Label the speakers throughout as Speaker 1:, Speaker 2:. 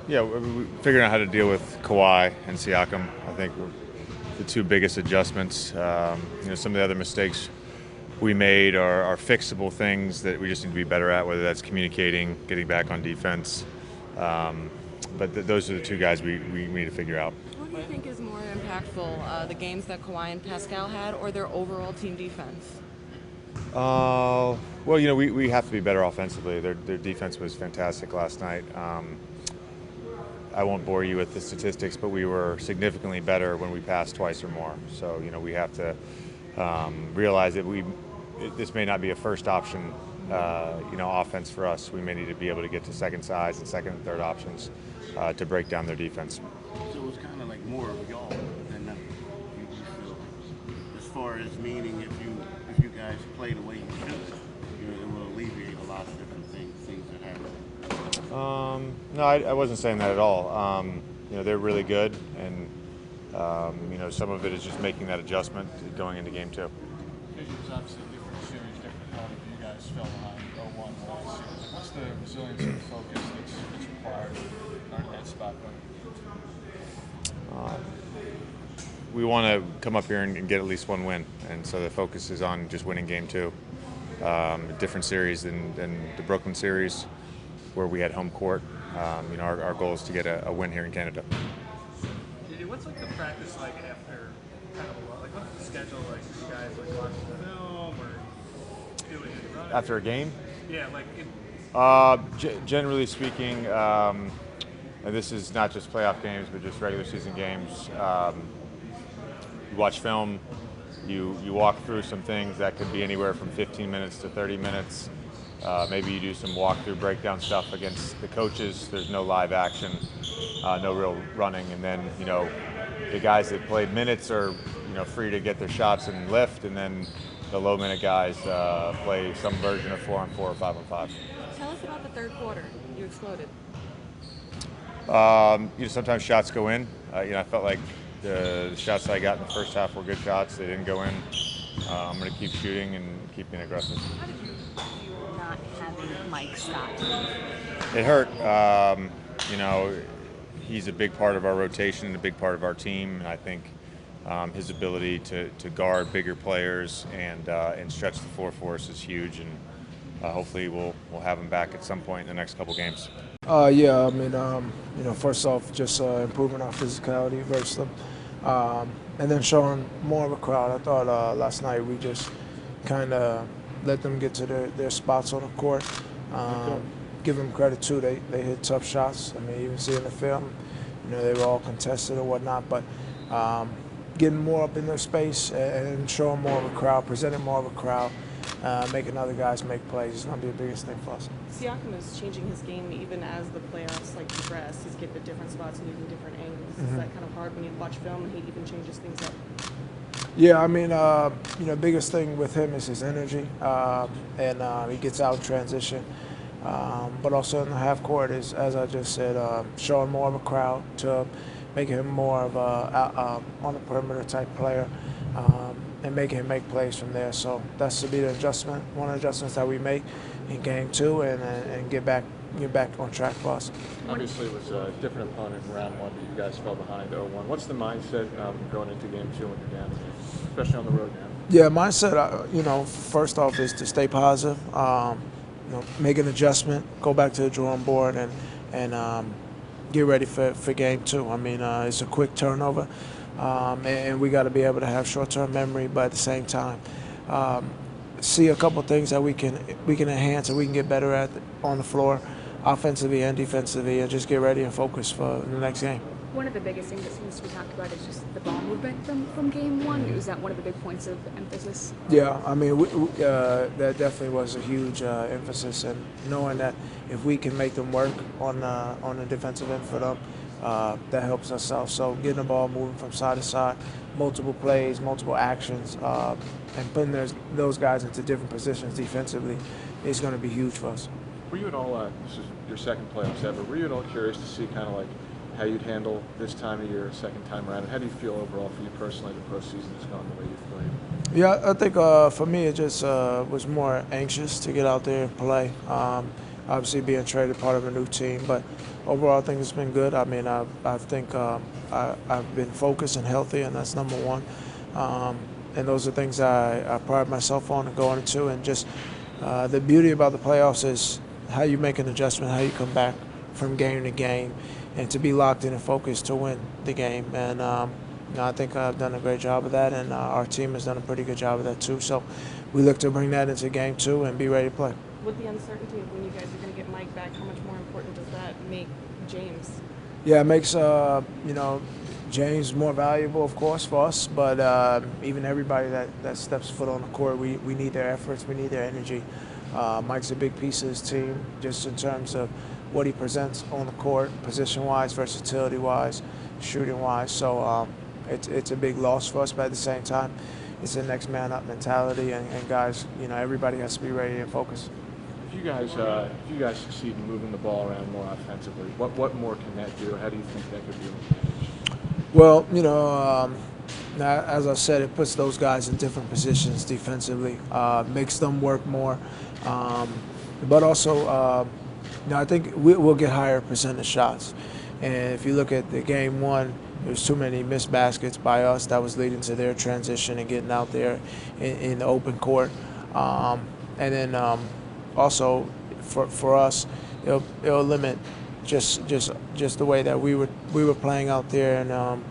Speaker 1: Yeah, we figuring out how to deal with Kawhi and Siakam. I think were the two biggest adjustments. Some of the other mistakes we made are fixable things that we just need to be better at, whether that's communicating, getting back on defense. Um, but those are the two guys we need to figure out.
Speaker 2: What do you think is more impactful, the games that Kawhi and Pascal had, or their overall team defense?
Speaker 1: Well, we have to be better offensively. Their defense was fantastic last night. I won't bore you with the statistics, but we were significantly better when we passed twice or more. So, we have to realize that this may not be a first option, offense for us. We may need to be able to get to second size and second and third options to break down their defense.
Speaker 3: So it was kind of like more of y'all than them. You feel, as far as meaning, if you guys play the way you should, it will alleviate a lot of different things that happen.
Speaker 1: No, I wasn't saying that at all. They're really good, and some of it is just making that adjustment going into game two.
Speaker 4: It was obviously a different series, different opponent, but you guys fell behind 0-1 last series. What's the resilience and focus that's required in order to that spot going?
Speaker 1: We want to come up here and get at least one win, and so the focus is on just winning game two. A different series than the Brooklyn series, where we had home court. Our goal is to get a win here in Canada.
Speaker 5: What's like the practice like after kind of what's the schedule like? You guys like watching film or doing any running?
Speaker 1: After a game?
Speaker 5: Yeah, like.
Speaker 1: Generally speaking, and this is not just playoff games, but just regular season games. You watch film, you walk through some things that could be anywhere from 15 minutes to 30 minutes. Maybe you do some walkthrough breakdown stuff against the coaches. There's no live action, no real running, and then the guys that played minutes are free to get their shots and lift, and then the low minute guys play some version of 4-on-4 or 5-on-5.
Speaker 2: Tell us about the third quarter. You exploded.
Speaker 1: Sometimes shots go in. I felt like the shots that I got in the first half were good shots. They didn't go in. I'm going to keep shooting and keep being aggressive.
Speaker 2: How did you feel not having Mike stop?
Speaker 1: It hurt. He's a big part of our rotation and a big part of our team. And I think his ability to guard bigger players and stretch the floor for us is huge. And hopefully we'll have him back at some point in the next couple games.
Speaker 6: First off, just improving our physicality versus them, and then showing more of a crowd. I thought last night we just kind of let them get to their spots on the court. Give them credit too. They hit tough shots. You even see in the film, they were all contested or whatnot, but getting more up in their space and showing more of a crowd, presenting more of a crowd, making other guys make plays is going to be the biggest thing for us.
Speaker 2: Siakam is changing his game even as the playoffs progress. He's getting to different spots and using different angles.
Speaker 6: Mm-hmm.
Speaker 2: Is that kind of hard when you watch film and he even changes things up?
Speaker 6: Yeah, biggest thing with him is his energy, and he gets out in transition. But also in the half court is, as I just said, showing more of a crowd to making him more of a on the perimeter type player, and making him make plays from there. So that's to be the adjustment, one of the adjustments that we make in game two, and get back on track for us.
Speaker 4: Obviously, it was a different opponent in round one, but you guys fell behind 0-1. What's the mindset going into game two when you're down, especially on the road now?
Speaker 6: Yeah, mindset, first off is to stay positive, make an adjustment, go back to the drawing board, and get ready for game two. It's a quick turnover, and we got to be able to have short-term memory, but at the same time, see a couple things that we can enhance and we can get better at on the floor, offensively and defensively, and just get ready and focus for the next game.
Speaker 7: One of the biggest things that seems to be talked about is just the ball movement from game one. Was that one of the big points of emphasis?
Speaker 6: Yeah, that definitely was a huge emphasis, and knowing that if we can make them work on the defensive end for them, that helps us out. So getting the ball moving from side to side, multiple plays, multiple actions, and putting those guys into different positions defensively is going to be huge for us.
Speaker 4: Were you at all, this is your second playoffs ever, were you at all curious to see kind of like how you'd handle this time of year, second time around, and how do you feel overall for you personally the postseason has gone the way you've played?
Speaker 6: Yeah, I think for me it just was more anxious to get out there and play. obviously being traded, part of a new team. But overall, I think it's been good. I mean, I think I've been focused and healthy, and that's number one. And those are things I pride myself on going into. And just the beauty about the playoffs is how you make an adjustment, how you come back from game to game, and to be locked in and focused to win the game. And I think I've done a great job of that, and our team has done a pretty good job of that too. So we look to bring that into game 2 and be ready to play.
Speaker 2: With the uncertainty of when you guys are going to get Mike back, how much more important does that make James?
Speaker 6: Yeah, it makes James more valuable, of course, for us. But even everybody that steps foot on the court, we need their efforts, we need their energy. Mike's a big piece of his team, just in terms of what he presents on the court, position-wise, versatility-wise, shooting-wise. So it's a big loss for us, but at the same time, it's a next man up mentality, and guys, everybody has to be ready and focused.
Speaker 4: If you guys succeed in moving the ball around more offensively, what more can that do? How do you think that could be an advantage?
Speaker 6: Well, now, as I said, it puts those guys in different positions defensively, makes them work more, but also, I think we'll get higher percentage shots. And if you look at the game 1, there's too many missed baskets by us that was leading to their transition and getting out there in the open court. And then also for us, it'll limit just the way that we were playing out there, and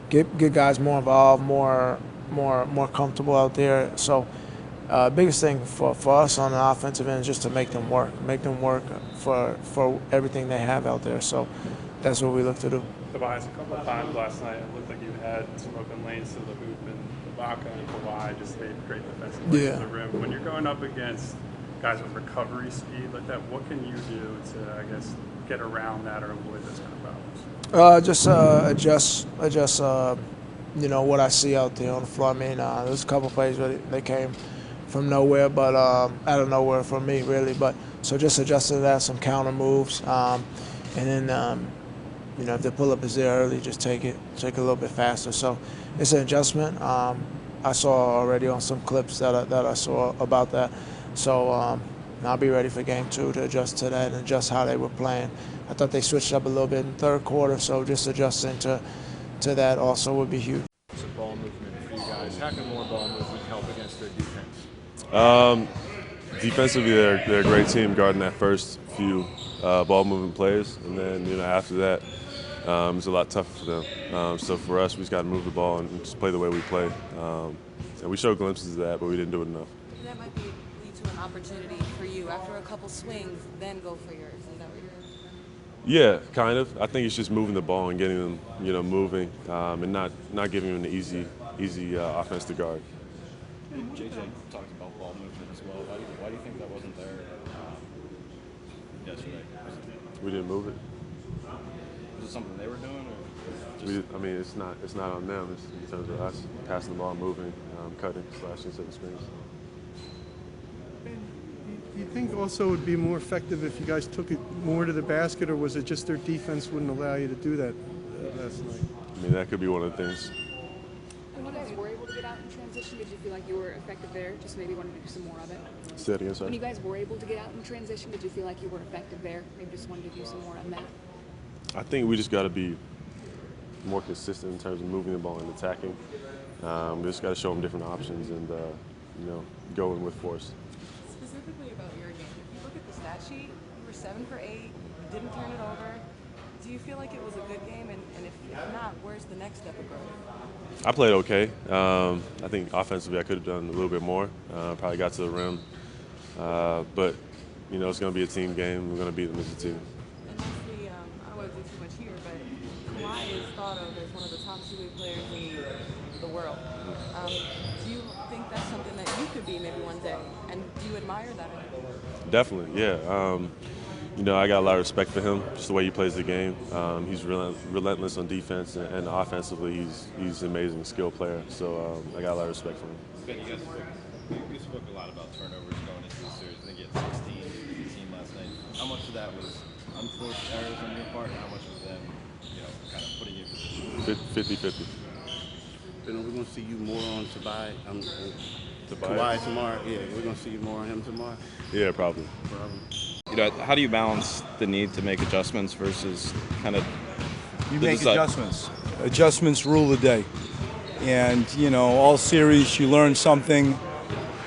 Speaker 6: get guys more involved, more comfortable out there. So biggest thing for us on the offensive end is just to make them work for everything they have out there. So that's what we look to do.
Speaker 8: Tobias, a couple of times last night, it looked like you had some open lanes to the hoop, and Ibaka and Kawhi just made great defensive plays to the rim. When you're going up against guys with recovery speed like that, what can you do to, I guess, get around that or avoid those kind of problems?
Speaker 6: Just adjust. What I see out there on the floor. I mean, there's a couple plays where they came from nowhere, but out of nowhere for me, really. But so just adjust to that, some counter moves, and then if the pull up is there early, just take it a little bit faster. So it's an adjustment. I saw already on some clips that I saw about that. So I'll be ready for game 2 to adjust to that and adjust how they were playing. I thought they switched up a little bit in the third quarter, so just adjusting to that also would be huge.
Speaker 4: It's a ball movement for you guys. How can more ball movement help against their defense?
Speaker 9: Defensively, they're a great team guarding that first few ball movement plays, and then after that, it's a lot tougher for them. So for us, we just got to move the ball and just play the way we play. And we showed glimpses of that, but we didn't do it enough.
Speaker 2: That might lead to an opportunity for you after a couple swings, then go for yours. Is that what you're?
Speaker 9: Yeah, kind of. I think it's just moving the ball and getting them, moving, and not giving them the easy offense to guard.
Speaker 10: JJ talked about ball movement as well. Why do you think that wasn't there yesterday?
Speaker 9: We didn't move it.
Speaker 10: Was it something they were doing, or
Speaker 9: it's not on them. It's in terms of us passing the ball, moving, cutting, slashing, setting screens.
Speaker 11: Do you think also it would be more effective if you guys took it more to the basket, or was it just their defense wouldn't allow you to do that last night?
Speaker 9: That could be one of the things.
Speaker 7: When you guys were able to get out in transition, did you feel like you were effective there? Just maybe wanted to do some more of it?
Speaker 9: Say it again, sorry.
Speaker 7: When you guys were able to get out in transition, did you feel like you were effective there? Maybe just wanted to do some more on that?
Speaker 9: I think we just got to be more consistent in terms of moving the ball and attacking. We just got to show them different options and, going with force.
Speaker 2: Specifically about your game, if you look at the stat sheet, you were 7 for 8, you didn't turn it over. Do you feel like it was a good game? And if not, where's the next step of growth?
Speaker 9: I played okay. I think offensively I could have done a little bit more. Probably got to the rim. But, it's going to be a team game. We're going to beat them as a team.
Speaker 2: And lastly, I don't want to do too much here, but Kawhi is thought of as one of the top 2-way players in the world. Do you think that's something that you could be maybe one day? And do you admire that?
Speaker 9: Definitely, yeah. I got a lot of respect for him, just the way he plays the game. He's relentless on defense, and offensively, he's an amazing skill player. So I got a lot of respect for him.
Speaker 10: Ben, you spoke a lot about turnovers going into the series. I think you had 16 for the team last night. How much of that was unforced errors on your part, and how much was them, kind of putting you in position?
Speaker 9: 50-50.
Speaker 3: We're going to see you more on Tobias.
Speaker 9: Tobias
Speaker 3: Kawhi tomorrow. Yeah, we're going to see you more on him tomorrow.
Speaker 9: Yeah, probably.
Speaker 12: how do you balance the need to make adjustments versus kind of
Speaker 13: you make adjustments. Adjustments rule the day, and all series you learn something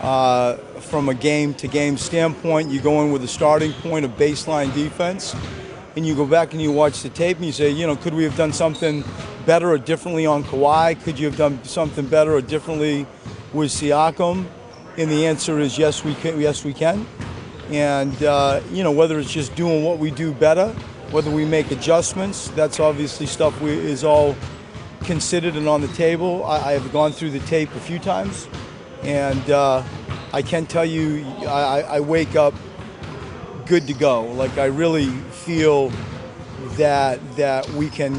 Speaker 13: from a game-to-game standpoint. You go in with a starting point of baseline defense, and you go back and you watch the tape and you say, could we have done something better or differently on Kawhi? Could you have done something better or differently with Siakam? And the answer is yes, we can. Yes, we can. And whether it's just doing what we do better, whether we make adjustments, that's obviously stuff is all considered and on the table. I have gone through the tape a few times, and I can tell you, I wake up good to go. Like, I really feel that we can,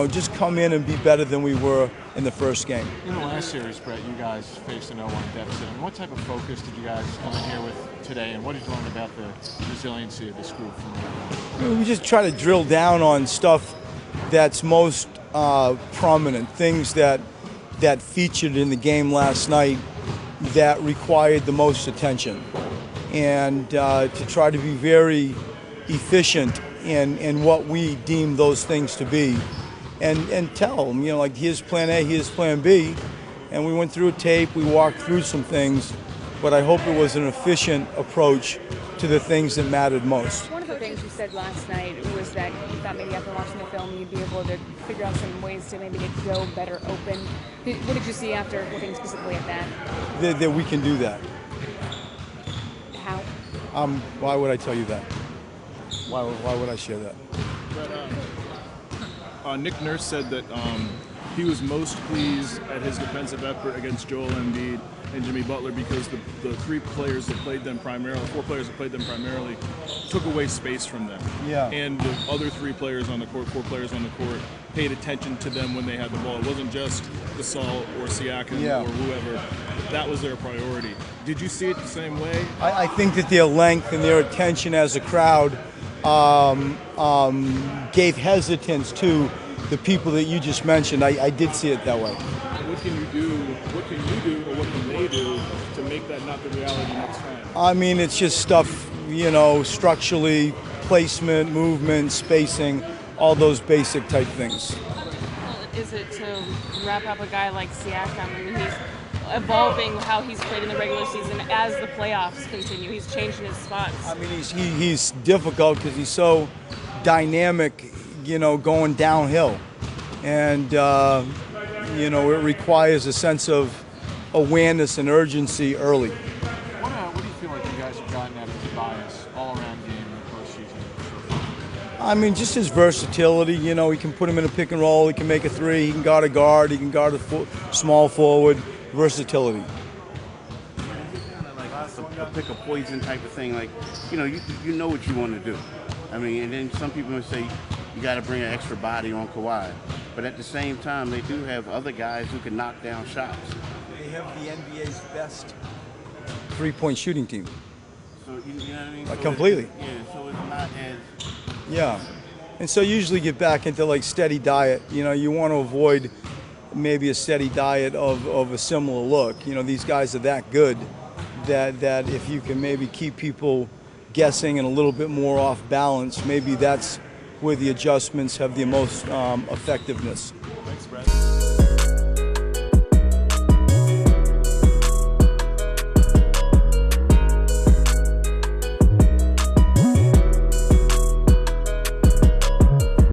Speaker 13: just come in and be better than we were in the first game.
Speaker 4: In the last series, Brett, you guys faced an 0-1 deficit. And what type of focus did you guys come in here with today, and what did you learn about the resiliency of this group from
Speaker 13: we just try to drill down on stuff that's most prominent, things that featured in the game last night that required the most attention, and to try to be very efficient in what we deem those things to be, and tell them, like, here's plan A, here's plan B, and we went through a tape, we walked through some things, but I hope it was an efficient approach to the things that mattered most.
Speaker 7: One of the things you said last night was that you thought maybe after watching the film you'd be able to figure out some ways to maybe get Joe better open. What did you see after looking specifically at that?
Speaker 13: That we can do that.
Speaker 7: How?
Speaker 13: Why would I tell you that? Why would I share that?
Speaker 14: But, Nick Nurse said that he was most pleased at his defensive effort against Joel Embiid and Jimmy Butler because the four players that played them primarily, took away space from them.
Speaker 13: Yeah.
Speaker 14: And the other four players on the court, paid attention to them when they had the ball. It wasn't just Gasol or Siakam or whoever. That was their priority. Did you see it the same way?
Speaker 13: I think that their length and their attention as a crowd gave hesitance to the people that you just mentioned. I did see it that way.
Speaker 14: What can you do, or what can they do to make that not the reality next time?
Speaker 13: I mean, it's just stuff, structurally, placement, movement, spacing, all those basic type things.
Speaker 2: Is it to wrap up a guy like Siakam? I mean, he's evolving how he's played in the regular season as the playoffs continue. He's changing his spots.
Speaker 13: I mean, he's difficult because he's so dynamic, going downhill. And, it requires a sense of awareness and urgency early.
Speaker 4: What do you feel like you guys have gotten out of Tobias all-around game in the postseason?
Speaker 13: I mean, just his versatility. He can put him in a pick and roll. He can make a three. He can guard a guard. He can guard a small forward. Versatility.
Speaker 3: Kind of like a pick a poison type of thing. Like, you know what you want to do. I mean, and then some people would say you got to bring an extra body on Kawhi. But at the same time, they do have other guys who can knock down shots.
Speaker 13: They have the NBA's best three-point shooting team.
Speaker 3: So, you know what I mean? So
Speaker 13: completely.
Speaker 3: So it's not as...
Speaker 13: Yeah. And so usually get back into, like, steady diet. You want to avoid maybe a steady diet of a similar look. These guys are that good that if you can maybe keep people guessing and a little bit more off balance, maybe that's where the adjustments have the most effectiveness.
Speaker 14: Thanks, Brad.